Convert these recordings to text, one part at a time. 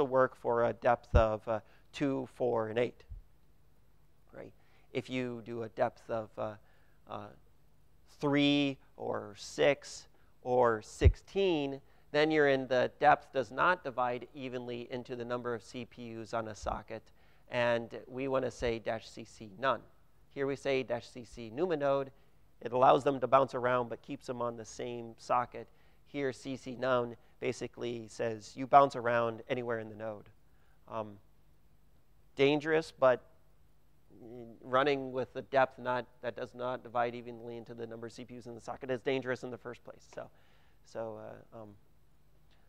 work for a depth of 2, 4, and 8. Right? If you do a depth of 3 or 6 or 16, then you're in the depth does not divide evenly into the number of CPUs on a socket, and we want to say -CC none. Here we say -CC NUMA node. It allows them to bounce around but keeps them on the same socket. Here CC none basically says you bounce around anywhere in the node. Dangerous, but running with the depth that does not divide evenly into the number of CPUs in the socket is dangerous in the first place.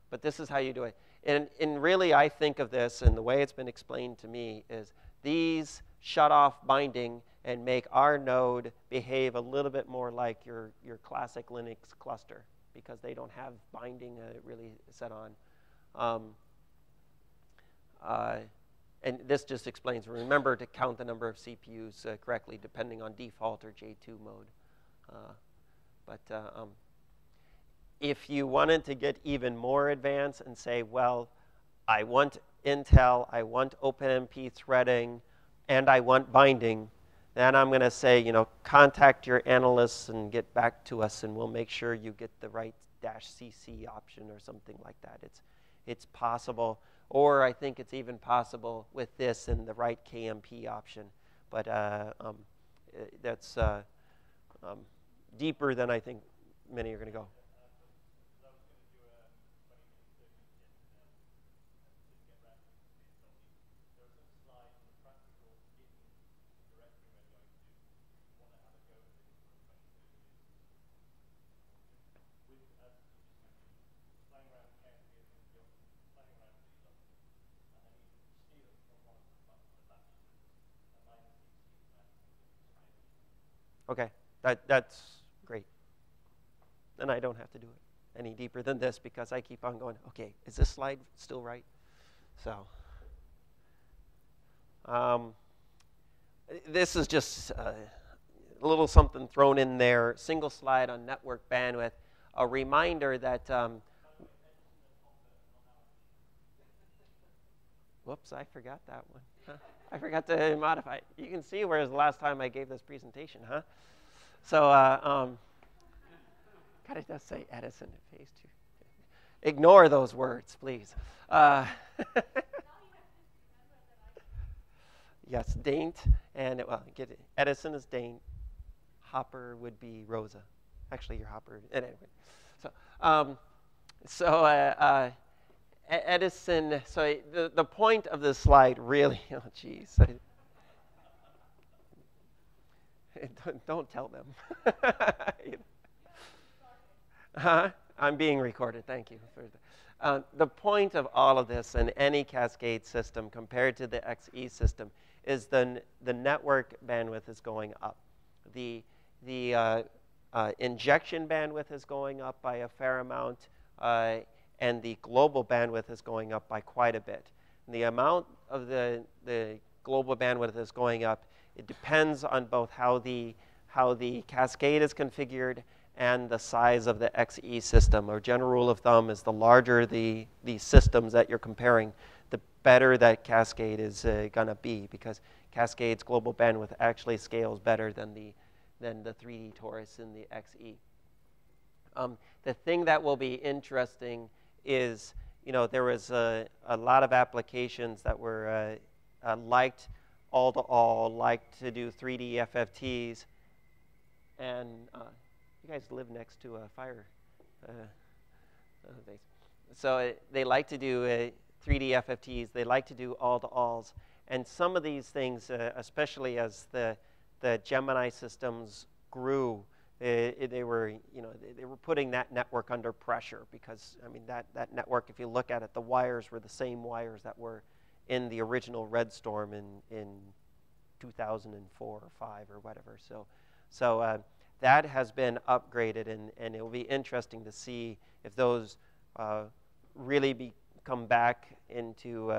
But this is how you do it. And really, I think of this, and the way it's been explained to me is these shut off binding and make our node behave a little bit more like your classic Linux cluster, because they don't have binding really set on. And this just explains, remember to count the number of CPUs correctly, depending on default or J2 mode. If you wanted to get even more advanced and say, well, I want Intel, I want OpenMP threading, and I want binding, then I'm going to say, contact your analysts and get back to us, and we'll make sure you get the right -CC option or something like that. It's possible. Or I think it's even possible with this and the right KMP option. But that's deeper than I think many are going to go. Okay, that's great. Then I don't have to do it any deeper than this, because I keep on going, okay, is this slide still right? So this is just a little something thrown in there, single slide on network bandwidth, a reminder that, whoops, I forgot that one. Huh? I forgot to modify it. You can see whereas the last time I gave this presentation, huh? So, God, it does say Edison in phase 2. Ignore those words, please. Yes, Daint, and get it. Edison is Daint. Hopper would be Rosa. Actually, you're Hopper. Anyway, Edison. So the point of this slide really. Oh, geez. Don't tell them. I'm being recorded. Thank you. The point of all of this in any cascade system compared to the XE system is the network bandwidth is going up. The injection bandwidth is going up by a fair amount, and the global bandwidth is going up by quite a bit. And the amount of the global bandwidth is going up. It depends on both how the cascade is configured and the size of the XE system. Our general rule of thumb is the larger the systems that you're comparing, the better that cascade is going to be, because Cascade's global bandwidth actually scales better than the 3D torus in the XE. The thing that will be interesting is, there was a lot of applications that were liked all-to-all, liked to do 3D FFTs, and you guys live next to a fire base. So they like to do 3D FFTs. They like to do all-to-alls. And some of these things, especially as the Gemini systems grew, they were putting that network under pressure, because that network, if you look at it, the wires were the same wires that were in the original Red Storm in 2004 or 5 or whatever. So that has been upgraded, and it will be interesting to see if those really come back into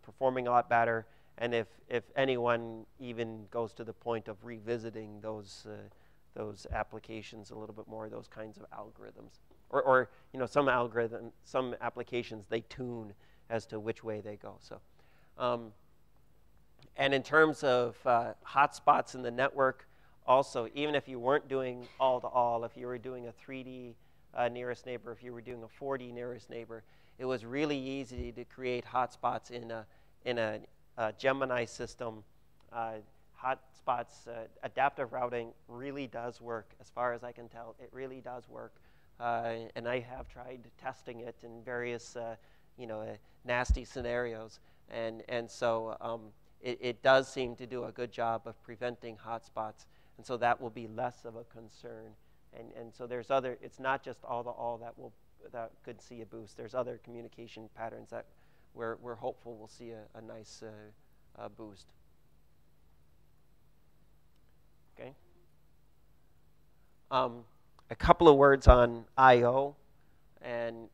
performing a lot better, and if anyone even goes to the point of revisiting those applications a little bit more, those kinds of algorithms, or some applications they tune as to which way they go. So, and in terms of hotspots in the network, also, even if you weren't doing all-to-all, if you were doing a 3D nearest neighbor, if you were doing a 4D nearest neighbor, it was really easy to create hotspots in a Gemini system. Hotspots, adaptive routing really does work, as far as I can tell. It really does work, and I have tried testing it in various, nasty scenarios, and so it does seem to do a good job of preventing hotspots, and so that will be less of a concern. And so there's other. It's not just all-to-all that could see a boost. There's other communication patterns that we're hopeful we'll see a nice boost. Okay. A couple of words on I/O, and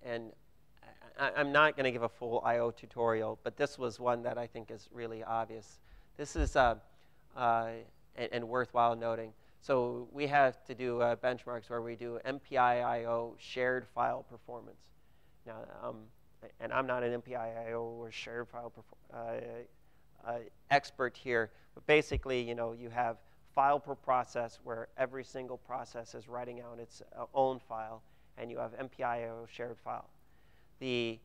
I'm not going to give a full I/O tutorial, but this was one that I think is really obvious. This is and worthwhile noting. So we have to do benchmarks where we do MPI/I/O shared file performance. Now, and I'm not an MPI/I/O or shared file expert here, but basically, you have file per process where every single process is writing out its own file, and you have MPI/I/O shared file. The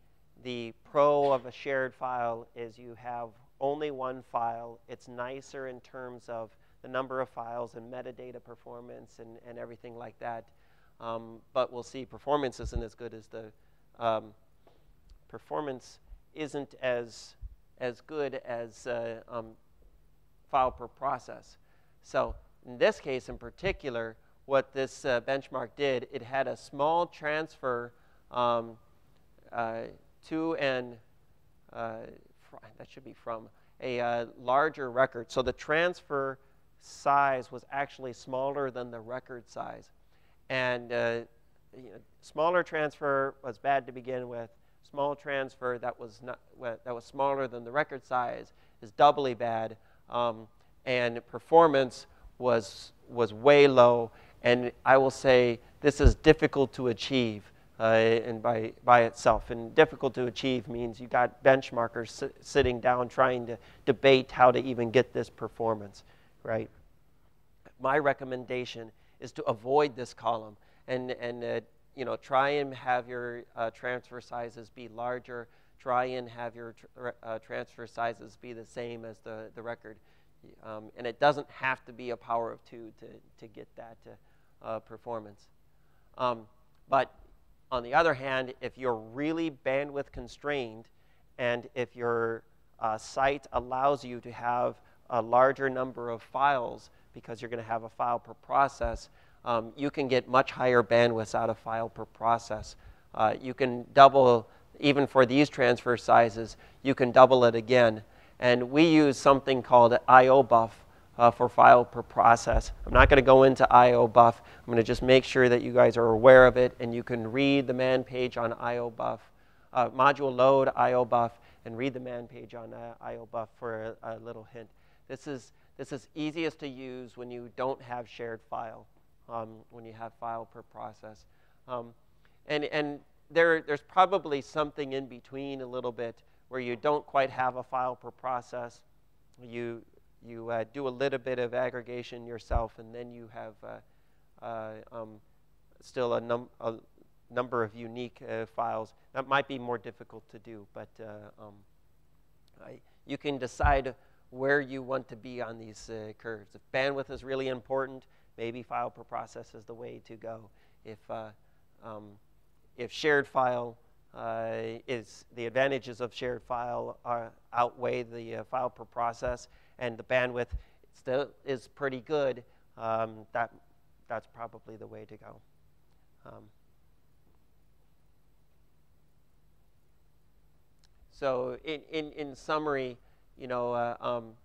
pro of a shared file is you have only one file. It's nicer in terms of the number of files and metadata performance and everything like that. But we'll see performance isn't as good as the performance isn't as good as file per process. So in this case in particular, what this benchmark did, it had a small transfer to and that should be from a larger record. So the transfer size was actually smaller than the record size, and smaller transfer was bad to begin with. Small transfer that was smaller than the record size is doubly bad, and performance was way low. And I will say this is difficult to achieve, and by itself. And difficult to achieve means you got benchmarkers sitting down trying to debate how to even get this performance, right? My recommendation is to avoid this column and try and have your transfer sizes be larger. Try and have your transfer sizes be the same as the record. And it doesn't have to be a power of 2 to get that performance. But on the other hand, if you're really bandwidth constrained, and if your site allows you to have a larger number of files because you're going to have a file per process, you can get much higher bandwidths out of file per process. You can double, even for these transfer sizes, you can double it again. And we use something called I/O buff for file per process. I'm not going to go into I/O buff. I'm going to just make sure that you guys are aware of it, and you can read the man page on I/O buff, module load I/O buff, and read the man page on I/O buff for a little hint. This is easiest to use when you don't have shared file, when you have file per process. And there's probably something in between a little bit where you don't quite have a file per process. You do a little bit of aggregation yourself, and then you have still a number of unique files. That might be more difficult to do, but you can decide where you want to be on these curves. If bandwidth is really important, maybe file per process is the way to go. If shared file is the advantages of shared file outweigh the file per process, and the bandwidth still is pretty good, that's probably the way to go. So in summary,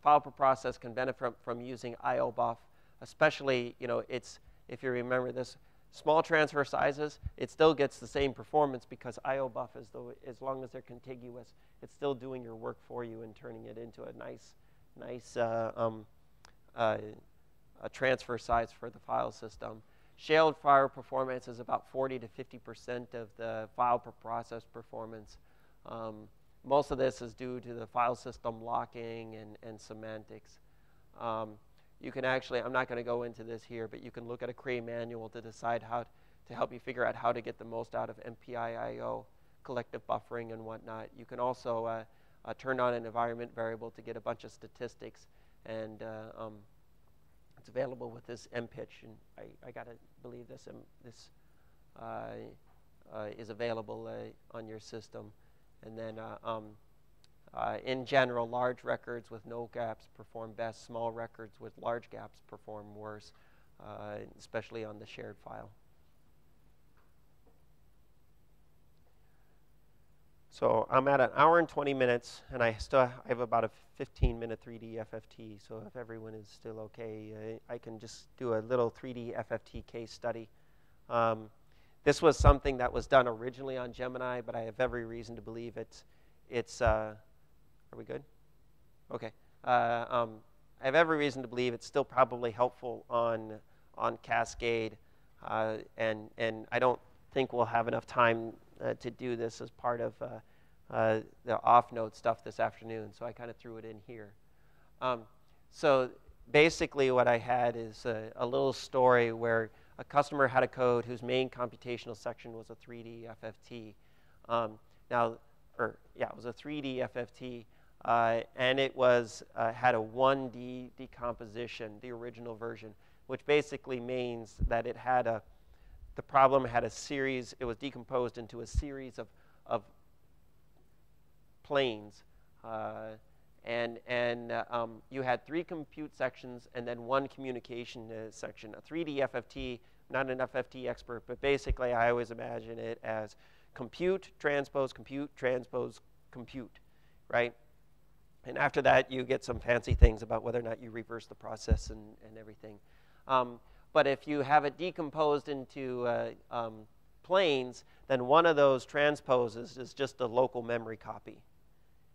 file per process can benefit from using I/O buff, especially, if you remember this, small transfer sizes, it still gets the same performance because I/O buff, as long as they're contiguous, it's still doing your work for you and turning it into a nice a transfer size for the file system. Shared file performance is about 40 to 50% of the file per process performance. most of this is due to the file system locking and semantics. You can actually, I'm not going to go into this here, but you can look at a Cray manual to decide how to help you figure out how to get the most out of MPI-IO, collective buffering and whatnot. You can also turn on an environment variable to get a bunch of statistics, and it's available with this mpitch, and I gotta believe this is available on your system. And then in general, large records with no gaps perform best. Small records with large gaps perform worse, especially on the shared file. So I'm at an hour and 20 minutes, and I have about a 15-minute 3D FFT. So if everyone is still okay, I can just do a little 3D FFT case study. This was something that was done originally on Gemini, but I have every reason to believe it's are we good? Okay. I have every reason to believe it's still probably helpful on Cascade, and I don't think we'll have enough time to do this as part of the off-note stuff this afternoon, so I kind of threw it in here. So basically what I had is a little story where a customer had a code whose main computational section was a 3D FFT. It was a 3D FFT, and it was had a 1D decomposition, the original version, which basically means that it had the problem had a series. It was decomposed into a series of planes, and you had 3 compute sections and then 1 communication section. A 3D FFT, not an FFT expert, but basically I always imagine it as compute, transpose, compute, transpose, compute, right? And after that, you get some fancy things about whether or not you reverse the process and everything. But if you have it decomposed into planes, then one of those transposes is just a local memory copy.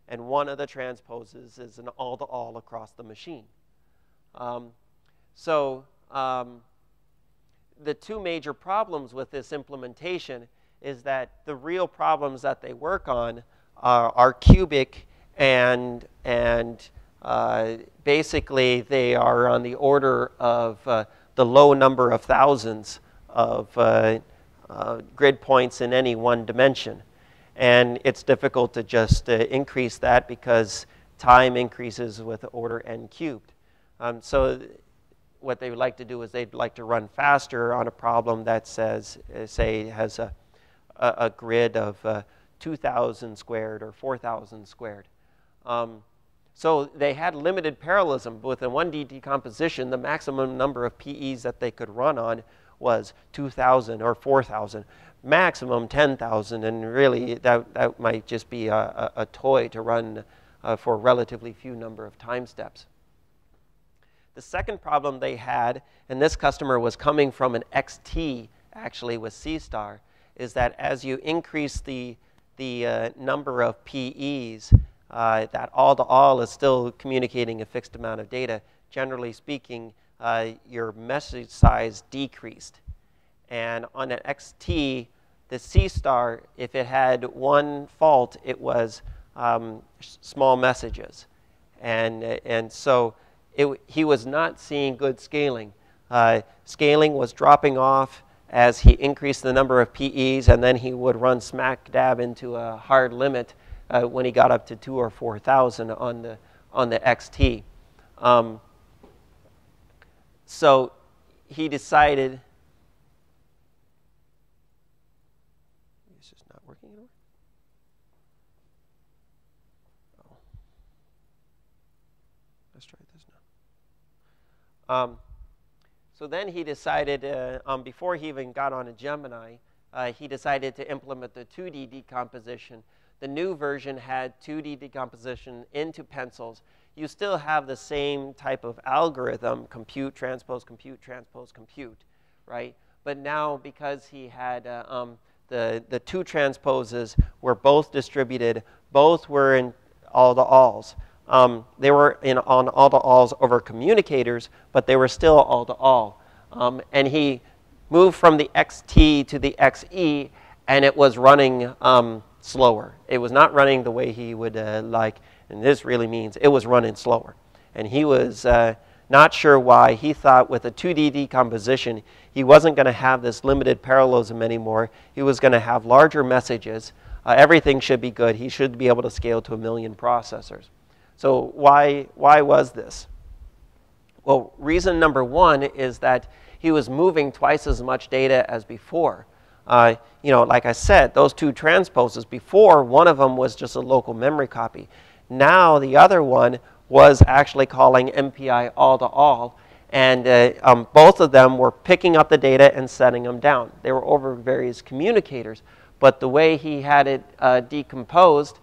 And one of the transposes is an all-to-all across the machine. The 2 major problems with this implementation is that the real problems that they work on are cubic, and basically they are on the order of the low number of thousands of grid points in any one dimension. And it's difficult to just increase that because time increases with order n cubed. So what they would like to do is they'd like to run faster on a problem that says, say, has a grid of 2,000 squared or 4,000 squared. So they had limited parallelism. With a 1D decomposition, the maximum number of PEs that they could run on was 2,000 or 4,000, maximum 10,000, and really that might just be a toy to run for a relatively few number of time steps. The second problem they had, and this customer was coming from an XT actually with C star, is that as you increase the number of PEs, that all-to-all is still communicating a fixed amount of data. Generally speaking, your message size decreased. And on an XT, the C star, if it had one fault, it was small messages. And so he was not seeing good scaling. Scaling was dropping off as he increased the number of PEs, and then he would run smack dab into a hard limit when he got up to 2,000 or 4,000 on the XT. So he decided. It's just not working anymore. Oh. Let's try this now. So then he decided, before he even got on a Gemini, he decided to implement the 2D decomposition. The new version had 2D decomposition into pencils. You still have the same type of algorithm, compute, transpose, compute, transpose, compute, right? But now, because he had the 2 transposes were both distributed, both were in all-to-alls. They were on all-to-alls over communicators, but they were still all-to-all. And he moved from the XT to the XE, and it was running slower. It was not running the way he would like, and this really means it was running slower. And he was not sure why. He thought with a 2D decomposition, he wasn't going to have this limited parallelism anymore. He was going to have larger messages. Everything should be good. He should be able to scale to 1 million processors. So why was this? Well, reason number one is that he was moving twice as much data as before. You know, like I said, those two transposes before, one of them was just a local memory copy. Now the other one was actually calling MPI all-to-all, and both of them were picking up the data and setting them down. They were over various communicators, but the way he had it decomposed,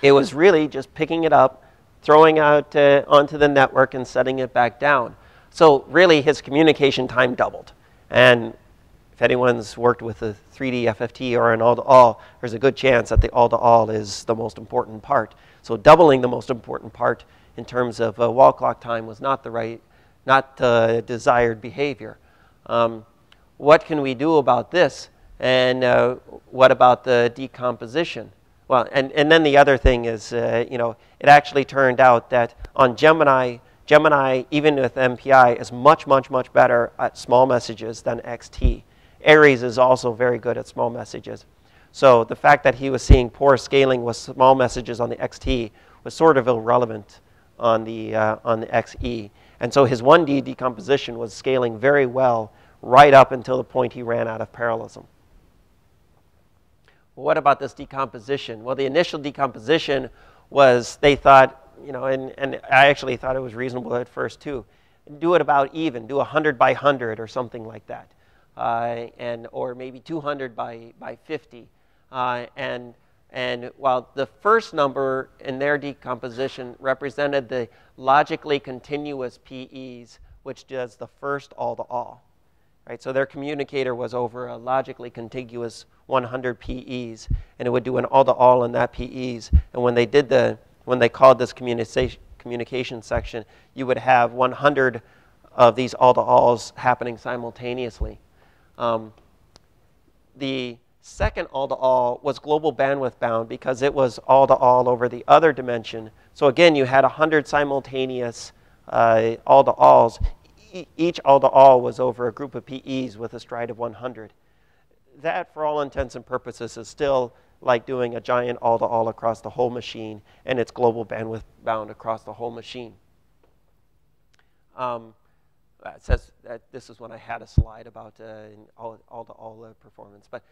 it was really just picking it up, throwing out onto the network and setting it back down. So really his communication time doubled. And if anyone's worked with a 3D FFT or an all-to-all, there's a good chance that the all-to-all is the most important part. So doubling the most important part in terms of wall clock time was not the desired behavior. What can we do about this? And what about the decomposition? Well, and then the other thing is, you know, it actually turned out that on Gemini, even with MPI, is much, much, much better at small messages than XT. Aries is also very good at small messages. So the fact that he was seeing poor scaling with small messages on the XT was sort of irrelevant on the XE. And so his 1D decomposition was scaling very well right up until the point he ran out of parallelism. Well, what about this decomposition? Well, the initial decomposition was, they thought, you know, and I actually thought it was reasonable at first too, do it about even, do 100 by 100 or something like that. Or maybe 200 by 50. And while the first number in their decomposition represented the logically continuous PEs, which does the first all-to-all, right? So their communicator was over a logically contiguous 100 PEs, and it would do an all-to-all in that PEs. And when they called this communication section, you would have 100 of these all-to-alls happening simultaneously. The second all-to-all was global bandwidth bound because it was all-to-all over the other dimension. So again, you had 100 simultaneous all-to-alls. Each all-to-all was over a group of PEs with a stride of 100. That, for all intents and purposes, is still like doing a giant all-to-all across the whole machine, and it's global bandwidth bound across the whole machine. It says that this is when I had a slide about all-to-all performance. But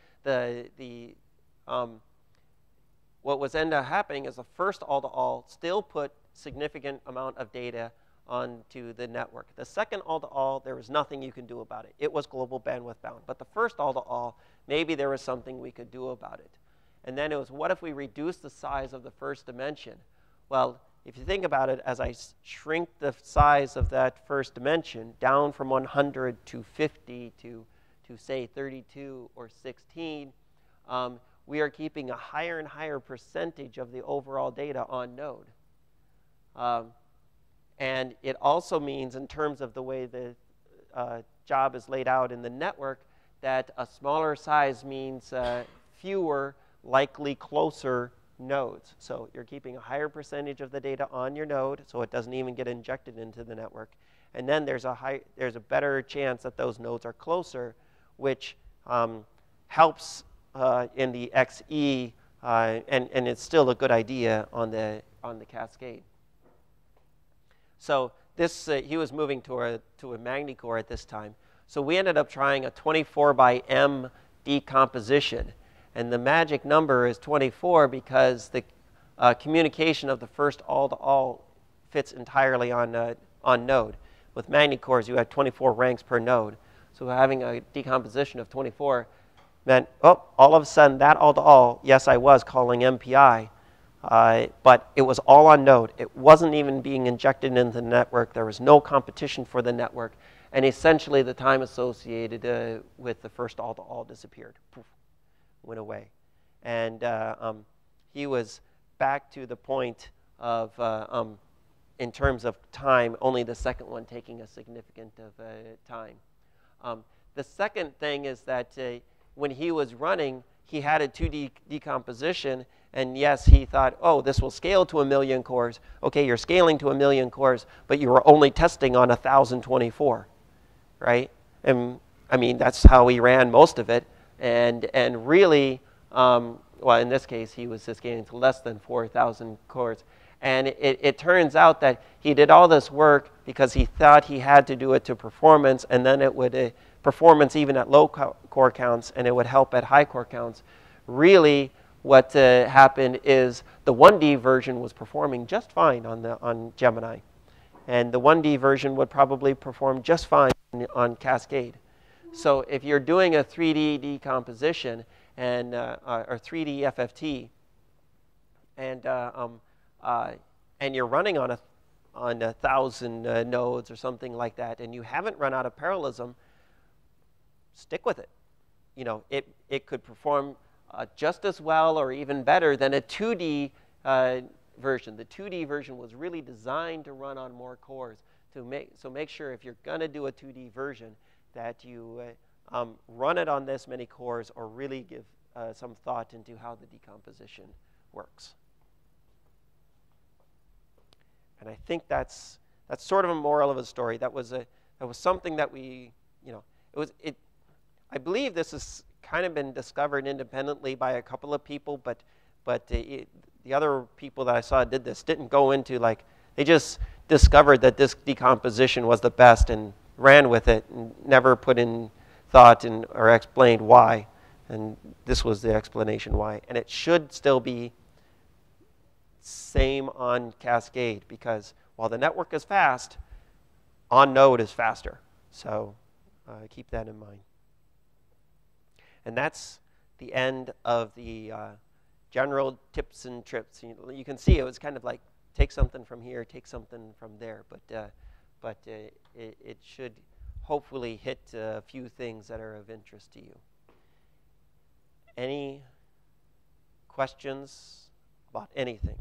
what was ended up happening is the first all-to-all still put significant amount of data onto the network. The second all-to-all, there was nothing you can do about it. It was global bandwidth bound. But the first all-to-all, maybe there was something we could do about it. And then it was, what if we reduce the size of the first dimension? Well, if you think about it, as I shrink the size of that first dimension down from 100 to 50 to say 32 or 16, we are keeping a higher and higher percentage of the overall data on node. And it also means, in terms of the way the job is laid out in the network, that a smaller size means fewer, likely closer nodes. So you're keeping a higher percentage of the data on your node, so it doesn't even get injected into the network. And then there's a better chance that those nodes are closer, which helps in the XE, and it's still a good idea on the cascade. So this he was moving to a magnicore at this time. So we ended up trying a 24 by M decomposition. And the magic number is 24 because the communication of the first all-to-all fits entirely on node. With magnicores, you had 24 ranks per node. So having a decomposition of 24 meant, oh, all of a sudden that all-to-all, yes, I was calling MPI, but it was all on node. It wasn't even being injected into the network. There was no competition for the network. And essentially, the time associated with the first all-to-all disappeared. Poof. Went away. And he was back to the point of, in terms of time, only the second one taking a significant of time. The second thing is that when he was running, he had a 2D decomposition, and yes, he thought, oh, this will scale to 1 million cores. Okay, you're scaling to 1 million cores, but you were only testing on 1,024, right? And I mean, that's how he ran most of it. And really, well, in this case, he was just getting to less than 4,000 cores. And it turns out that he did all this work because he thought he had to do it to performance, and then it would performance even at low core counts, and it would help at high core counts. Really, what happened is the 1D version was performing just fine on Gemini, and the 1D version would probably perform just fine on Cascade. So if you're doing a 3D decomposition and or 3D FFT, and you're running on 1,000 nodes or something like that, and you haven't run out of parallelism, stick with it. You know, it could perform just as well or even better than a 2D version. The 2D version was really designed to run on more cores. So make sure if you're going to do a 2D version that you run it on this many cores, or really give some thought into how the decomposition works. And I think that's sort of a moral of the story. That was something that we, you know, I believe this has kind of been discovered independently by a couple of people, but the other people that I saw did this didn't go into, like, they just discovered that this decomposition was the best and ran with it and never put in thought or explained why. And this was the explanation why. And it should still be same on Cascade, because while the network is fast, on node is faster. So keep that in mind. And that's the end of the general tips and trips. You can see it was kind of like take something from here, take something from there, but it should hopefully hit a few things that are of interest to you. Any questions about anything?